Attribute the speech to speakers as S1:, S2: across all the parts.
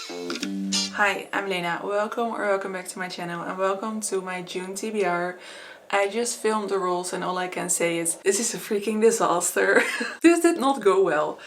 S1: Hi, I'm Lena. Welcome back to my channel and welcome to my June TBR. I just filmed the rules and all I can say is this is a freaking disaster. This did not go well.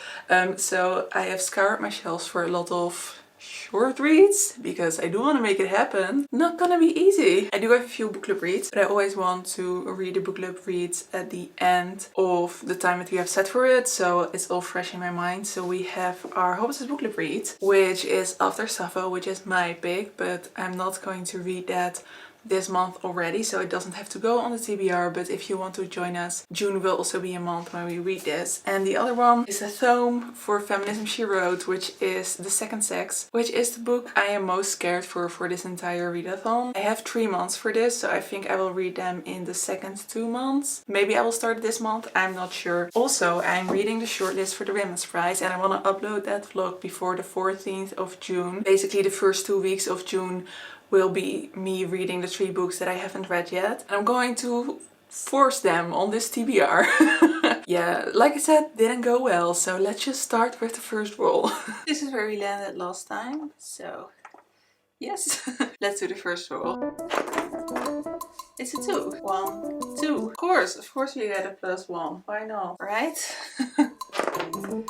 S1: So I have scoured my shelves for a lot of short reads because I do want to make it happen. Not gonna be easy. I do have a few book club reads, but I always want to read the book club reads at the end of the time that we have set for it, so it's all fresh in my mind. So we have our Hobbit's book club read, which is After Sappho, which is my pick, but I'm not going to read that this month already, so it doesn't have to go on the TBR, but if you want to join us, June will also be a month when we read this. And the other one is a tome for Feminism She Wrote, which is The Second Sex, which is the book I am most scared for this entire readathon. I have 3 months for this, so I think I will read them in the second 2 months. Maybe I will start this month, I'm not sure. Also, I'm reading the shortlist for the Women's Prize and I want to upload that vlog before the 14th of June. Basically the first 2 weeks of June will be me reading the 3 books that I haven't read yet. And I'm going to force them on this TBR. Yeah, like I said, didn't go well, so let's just start with the first roll. This is where we landed last time, so yes. Let's do the first roll. It's a 2. 1, 2. Of course we get a +1. Why not, right?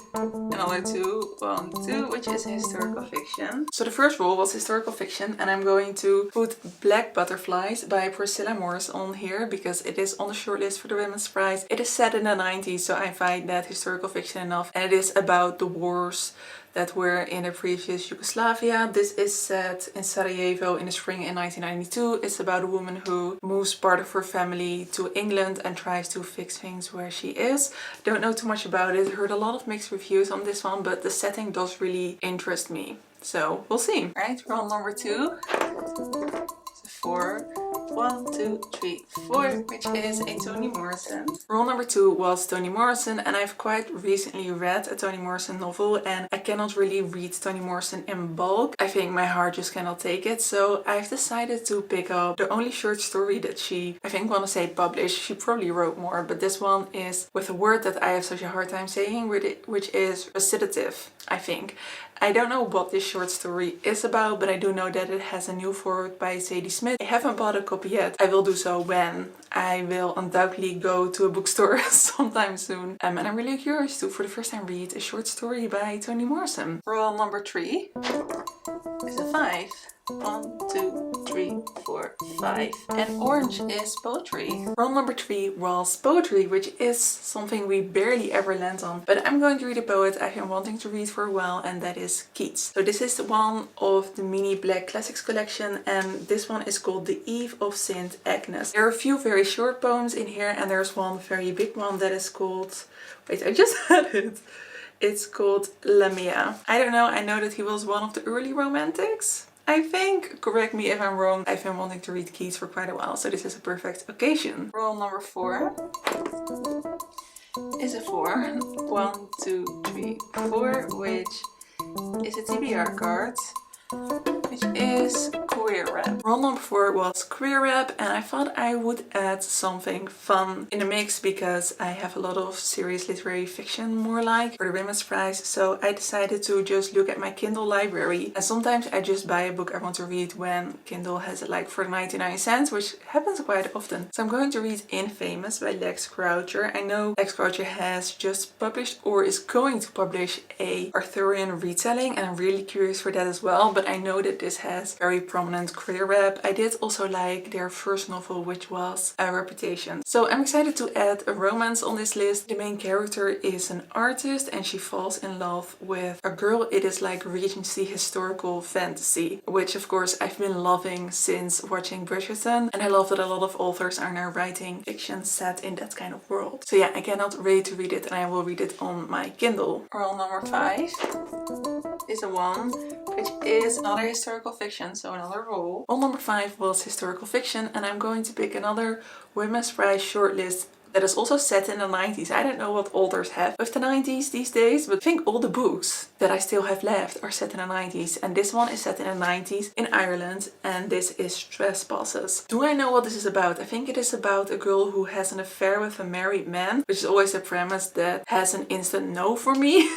S1: Another 2, 1, 2, which is historical fiction. So the first roll was historical fiction, and I'm going to put Black Butterflies by Priscilla Morris on here because it is on the shortlist for the Women's Prize. It is set in the 90s, so I find that historical fiction enough, and it is about the wars that were in the previous Yugoslavia. This is set in Sarajevo in the spring in 1992. It's about a woman who moves part of her family to England and tries to fix things where she is. Don't know too much about it. Heard a lot of mixed reviews on this one, but the setting does really interest me. So we'll see. Right, roll number 2. It's a 4. 1, 2, 3, 4, which is a Toni Morrison. Roll number 2 was Toni Morrison, and I've quite recently read a Toni Morrison novel and I cannot really read Toni Morrison in bulk. I think my heart just cannot take it, so I've decided to pick up the only short story that she, I think, want to say published. She probably wrote more, but this one is with a word that I have such a hard time saying, which is recitative, I think. I don't know what this short story is about, but I do know that it has a new foreword by Zadie Smith. I haven't bought a copy yet. I will do so when I will undoubtedly go to a bookstore sometime soon. And I'm really curious to, for the first time, read a short story by Toni Morrison. Roll number 3 is a 5. 1, 2, 3, 4, 5. And orange is poetry. Roll number 3 was poetry, which is something we barely ever land on. But I'm going to read a poet I've been wanting to read for a while, and that is Keats. So this is one of the mini Black Classics collection, and this one is called The Eve of Saint Agnes. There are a few very short poems in here, and there's one very big one that is called... Wait, I just had it. It's called Lamia. I don't know, I know that he was one of the early romantics, I think. Correct me if I'm wrong. I've been wanting to read Keats for quite a while, so this is a perfect occasion. Roll number 4 is a 4. 1, 2, 3, 4, which is a TBR card, which is queer rap. Roll number 4 was queer rap, and I thought I would add something fun in the mix because I have a lot of serious literary fiction, more like, for the Women's Prize, so I decided to just look at my Kindle library. And sometimes I just buy a book I want to read when Kindle has it like for 99 cents, which happens quite often. So I'm going to read Infamous by Lex Croucher. I know Lex Croucher has just published or is going to publish a Arthurian retelling, and I'm really curious for that as well, but I know that this has very prominent queer rap. I did also like their first novel, which was A Reputation. So I'm excited to add a romance on this list. The main character is an artist and she falls in love with a girl. It is like Regency historical fantasy, which of course I've been loving since watching Bridgerton, and I love that a lot of authors are now writing fiction set in that kind of world. So yeah, I cannot wait to read it, and I will read it on my Kindle. Roll number 5 is a 1, which is another historical fiction, so another roll. Roll number 5 was historical fiction, and I'm going to pick another Women's Prize shortlist that is also set in the 90s. I don't know what authors have with the 90s these days, but I think all the books that I still have left are set in the 90s. And this one is set in the 90s in Ireland, and this is Trespasses. Do I know what this is about? I think it is about a girl who has an affair with a married man, which is always a premise that has an instant no for me.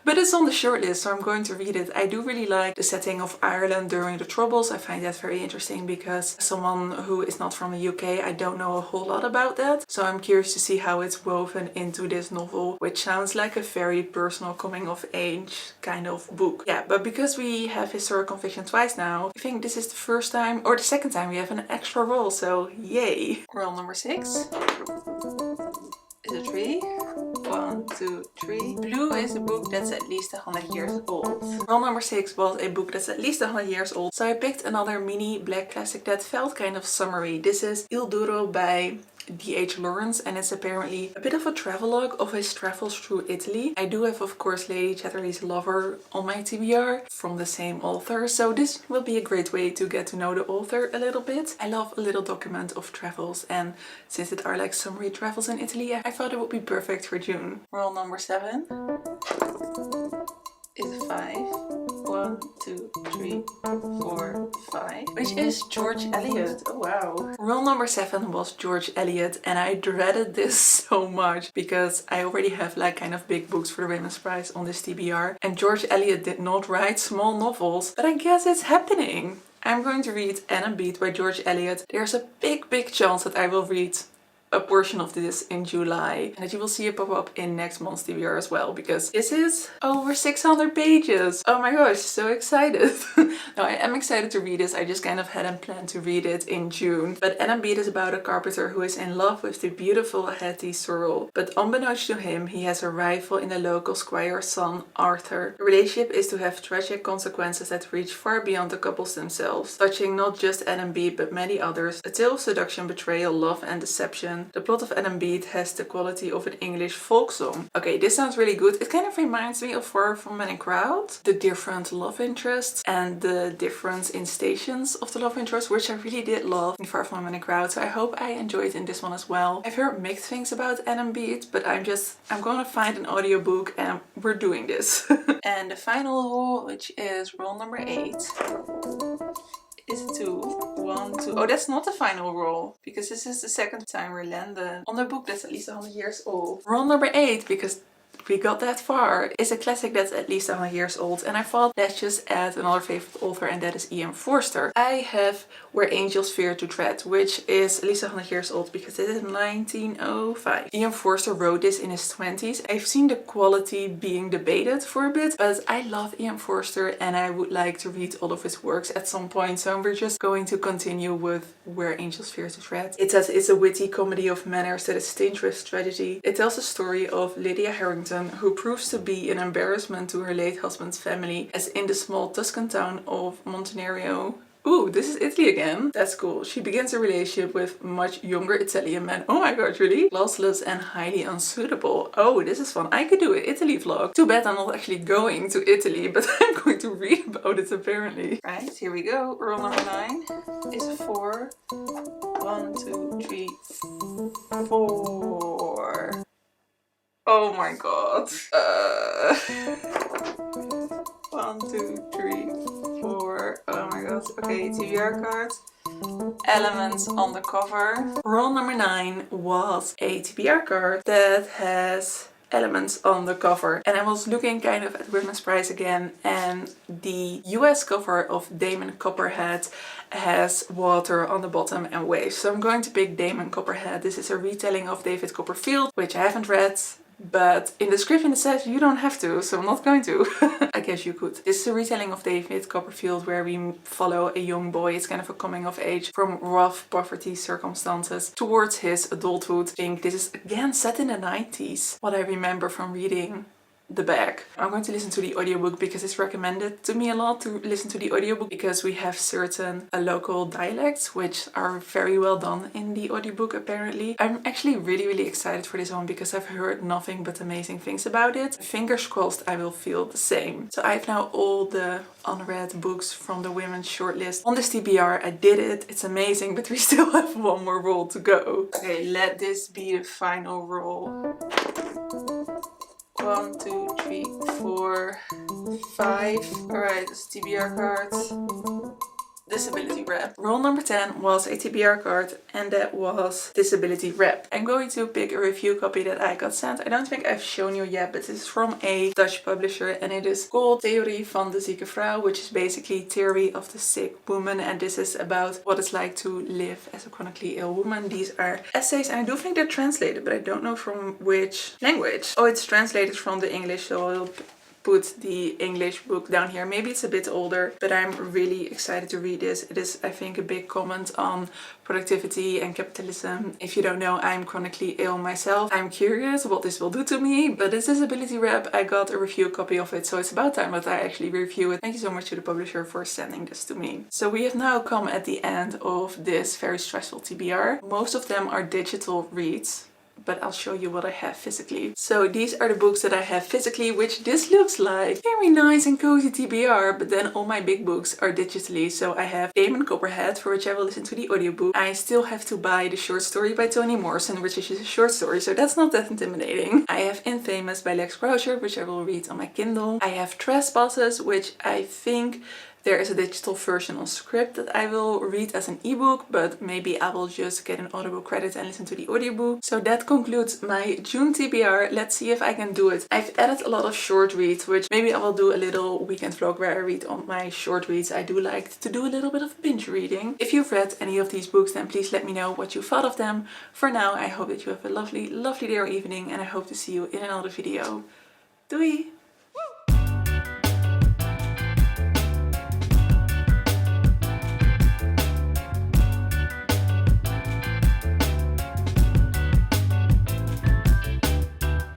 S1: But it's on the shortlist, so I'm going to read it. I do really like the setting of Ireland during the Troubles. I find that very interesting because as someone who is not from the UK, I don't know a whole lot about that. So I'm curious to see how it's woven into this novel, which sounds like a very personal coming of age kind of book. Yeah, but because we have historical fiction twice now, I think this is the first time or the second time we have an extra roll, so yay. Roll number 6. Is it 3? 1, 2, 3. Blue is a book that's at least 100 years old. Roll number 6 was a book that's at least 100 years old. So I picked another mini black classic that felt kind of summery. This is Il Duro by D.H. Lawrence, and it's apparently a bit of a travelogue of his travels through Italy. I do have, of course, Lady Chatterley's Lover on my TBR from the same author, so this will be a great way to get to know the author a little bit. I love a little document of travels, and since it are like summery travels in Italy, I thought it would be perfect for June. Roll number 7 is 5. 1, 2, 3, 4, 5. Which is George Eliot. Oh wow. Rule number 7 was George Eliot, and I dreaded this so much because I already have like kind of big books for the Women's Prize on this TBR, and George Eliot did not write small novels, but I guess it's happening. I'm going to read Anne and Beat by George Eliot. There's a big chance that I will read a portion of this in July, and that you will see it pop up in next month's TBR as well, because this is over 600 pages. Oh my gosh, so excited. No, I am excited to read this. I just kind of hadn't planned to read it in June. But Anne and Beat is about a carpenter who is in love with the beautiful Hetty Sorrel. But unbeknownst to him, he has a rival in the local squire's son, Arthur. The relationship is to have tragic consequences that reach far beyond the couples themselves, touching not just Anne and Beat but many others. A tale of seduction, betrayal, love and deception. The plot of Anne and Beat has the quality of an English folk song. Okay, this sounds really good. It kind of reminds me of Far From Men in Crowd. The different love interests and the difference in stations of the love interest, which I really did love in Far From Men in Crowd. So I hope I enjoy it in this one as well. I've heard mixed things about Anne and Beat, but I'm gonna find an audiobook and we're doing this. And the final rule, which is rule number 8. Is 2. 1, 2. Oh, that's not the final roll, because this is the second time we landed on a book that's at least 100 years old. Roll number 8, because we got that far, is a classic that's at least 100 years old, and I thought let's just add another favorite author, and that is E.M. Forster. I have Where Angels Fear to Tread, which is at least 100 years old because it is 1905. E.M. Forster wrote this in his 20s. I've seen the quality being debated for a bit, but I love E.M. Forster and I would like to read all of his works at some point, so we're just going to continue with Where Angels Fear to Tread. It says it's a witty comedy of manners that is tinged with tragedy. It tells the story of Lydia Harrington, who proves to be an embarrassment to her late husband's family, as in the small Tuscan town of Montenario. Ooh, this is Italy again. That's cool. She begins a relationship with a much younger Italian man. Oh my god, really? Classless and highly unsuitable. Oh, this is fun. I could do an Italy vlog. Too bad I'm not actually going to Italy, but I'm going to read about it apparently. Right, here we go. Roll number 9 is 4. 1, 2, 3, 4. Oh my god. 1, 2, 3, 4. Oh my god. Okay, TBR card. Elements on the cover. Roll number 9 was a TBR card that has elements on the cover, and I was looking kind of at Women's Prize again, and the US cover of Damon Copperhead has water on the bottom and waves, so I'm going to pick Damon Copperhead. This is a retelling of David Copperfield, which I haven't read, but in the description it says you don't have to, so I'm not going to. I guess you could. This is a retelling of David Copperfield where we follow a young boy. It's kind of a coming of age from rough poverty circumstances towards his adulthood. I think this is again set in the 90s, what I remember from reading the back. I'm going to listen to the audiobook because it's recommended to me a lot to listen to the audiobook because we have certain local dialects which are very well done in the audiobook apparently. I'm actually really excited for this one because I've heard nothing but amazing things about it. Fingers crossed I will feel the same. So I have now all the unread books from the women's shortlist on this TBR. I did it. It's amazing, but we still have one more roll to go. Okay, let this be the final roll. 1, 2, 3, 4, 5. Alright, this TBR card. Disability wrap. Roll number 10 was a TBR card and that was disability wrap. I'm going to pick a review copy that I got sent. I don't think I've shown you yet, but it's from a Dutch publisher and it is called Theorie van de zieke vrouw, which is basically theory of the sick woman, and this is about what it's like to live as a chronically ill woman. These are essays and I do think they're translated, but I don't know from which language. Oh, it's translated from the English, so I'll put the English book down here. Maybe it's a bit older, but I'm really excited to read this. It is, I think, a big comment on productivity and capitalism. If you don't know, I'm chronically ill myself. I'm curious what this will do to me, but this disability wrap, I got a review copy of it, so it's about time that I actually review it. Thank you so much to the publisher for sending this to me. So we have now come at the end of this very stressful TBR. Most of them are digital reads, but I'll show you what I have physically. So these are the books that I have physically, which this looks like very nice and cozy TBR, but then all my big books are digitally. So I have Damon Copperhead, for which I will listen to the audiobook. I still have to buy the short story by Toni Morrison, which is just a short story, so that's not that intimidating. I have Infamous by Lex Croucher, which I will read on my Kindle. I have Trespasses, which I think there is a digital version on script that I will read as an ebook, but maybe I will just get an Audible credit and listen to the audiobook. So that concludes my June TBR. Let's see if I can do it. I've added a lot of short reads, which maybe I will do a little weekend vlog where I read on my short reads. I do like to do a little bit of binge reading. If you've read any of these books, then please let me know what you thought of them. For now, I hope that you have a lovely day or evening, and I hope to see you in another video. Doei!